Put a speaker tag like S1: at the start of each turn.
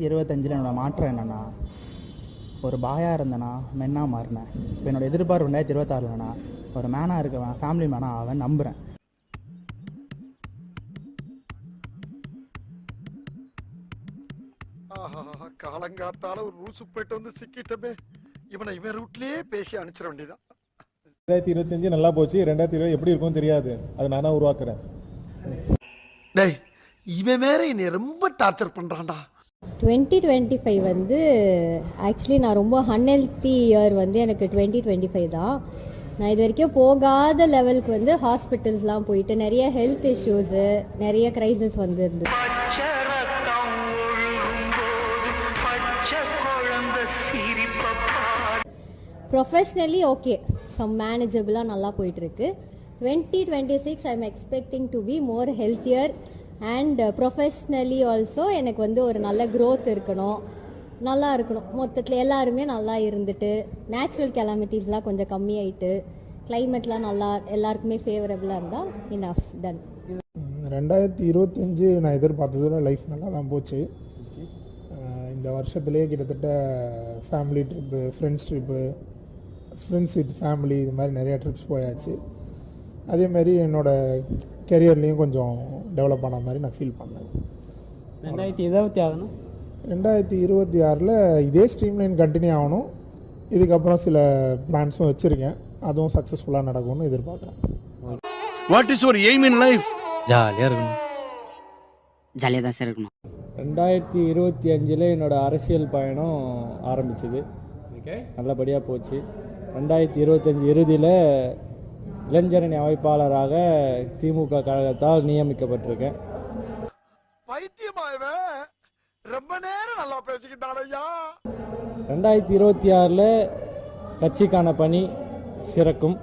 S1: 25 என்னோட மாற்றம் என்னென்னா, ஒரு பாயாக இருந்தேன்னா மென்னாக மாறினேன். இப்போ என்னோட எதிர்பார்ப்பு 2026 ஒரு மேனாக இருக்கவன் ஃபேமிலி மேனாக அவன் நம்புகிறேன்.
S2: காலங்காத்தால ஒரு ரூசு போயிட்டு வந்து சிக்கிட்டமே, இவன் ரூட்லயே பேசி அனுப்பிச்சிட வேண்டியதான்.
S3: 2025 நல்லா போச்சு. 2020 எப்படி இருக்கும் தெரியாது. அது நானா உருவாக்குறேன்.
S2: டேய், இவன் வேற என்னை ரொம்ப டார்ச்சர் பண்றான்டா.
S4: 2025 வந்து ஆக்சுவலி நான் ரொம்ப அன்ஹெல்த்தி இயர் வந்து எனக்கு 2025 தான். நான் இது வரைக்கும் போகாத லெவலுக்கு வந்து ஹாஸ்பிட்டல்ஸ்லாம் போயிட்டு நிறைய ஹெல்த் இஷ்யூஸு, நிறைய க்ரைசிஸ் வந்துருந்து. ப்ரொஃபஷ்னலி ஓகே, சம் மேனேஜபிளாக நல்லா போயிட்டுருக்கு. 2026 I am expecting to be more healthier and professionally also. எனக்கு வந்து ஒரு நல்ல க்ரோத் இருக்கணும், நல்லா இருக்கணும். மொத்தத்தில் எல்லாருமே நல்லா இருந்துட்டு, நேச்சுரல் கெலாமிட்டிஸ்லாம் கொஞ்சம் கம்மியாயிட்டு, கிளைமேட்லாம் நல்லா எல்லாருக்குமே ஃபேவரபுளாக இருந்தால் இனஃப் டன்.
S3: 2025 நான் எதிர்பார்த்ததோட லைஃப் நல்லா தான் போச்சு. இந்த வருஷத்துலேயே கிட்டத்தட்ட family trip, friends trip, friends with family, இது மாதிரி நிறையா ட்ரிப்ஸ் போயாச்சு. அதேமாரி என்னோடய கெரியர்லேயும் கொஞ்சம் டெவலப் ஆன மாதிரி நான் ஃபீல் பண்ணேன். 2026 இதே ஸ்ட்ரீம் லைன் கண்டினியூ ஆகணும். இதுக்கப்புறம் சில பிளான்ஸும் வச்சுருக்கேன், அதுவும் சக்ஸஸ்ஃபுல்லாக நடக்கும்னு எதிர்பார்க்குறேன்.
S5: What is your aim in life?
S6: ஜாலியாக இருக்கணும். ஜாலியாக தான் சார் இருக்கணும்.
S7: 2025 என்னோடய அரசியல் பயணம் ஆரம்பிச்சுது, நல்லபடியாக போச்சு. 2025 இறுதியில் இளைஞரணி அமைப்பாளராக திமுக கழகத்தால் நியமிக்கப்பட்டிருக்கேன்.
S2: பைத்தியமாயவன் ரொம்ப நேரம் நல்லா பேசிக்கிட்டாலையா.
S7: 2026 கட்சிக்கான பணி சிறக்கும்.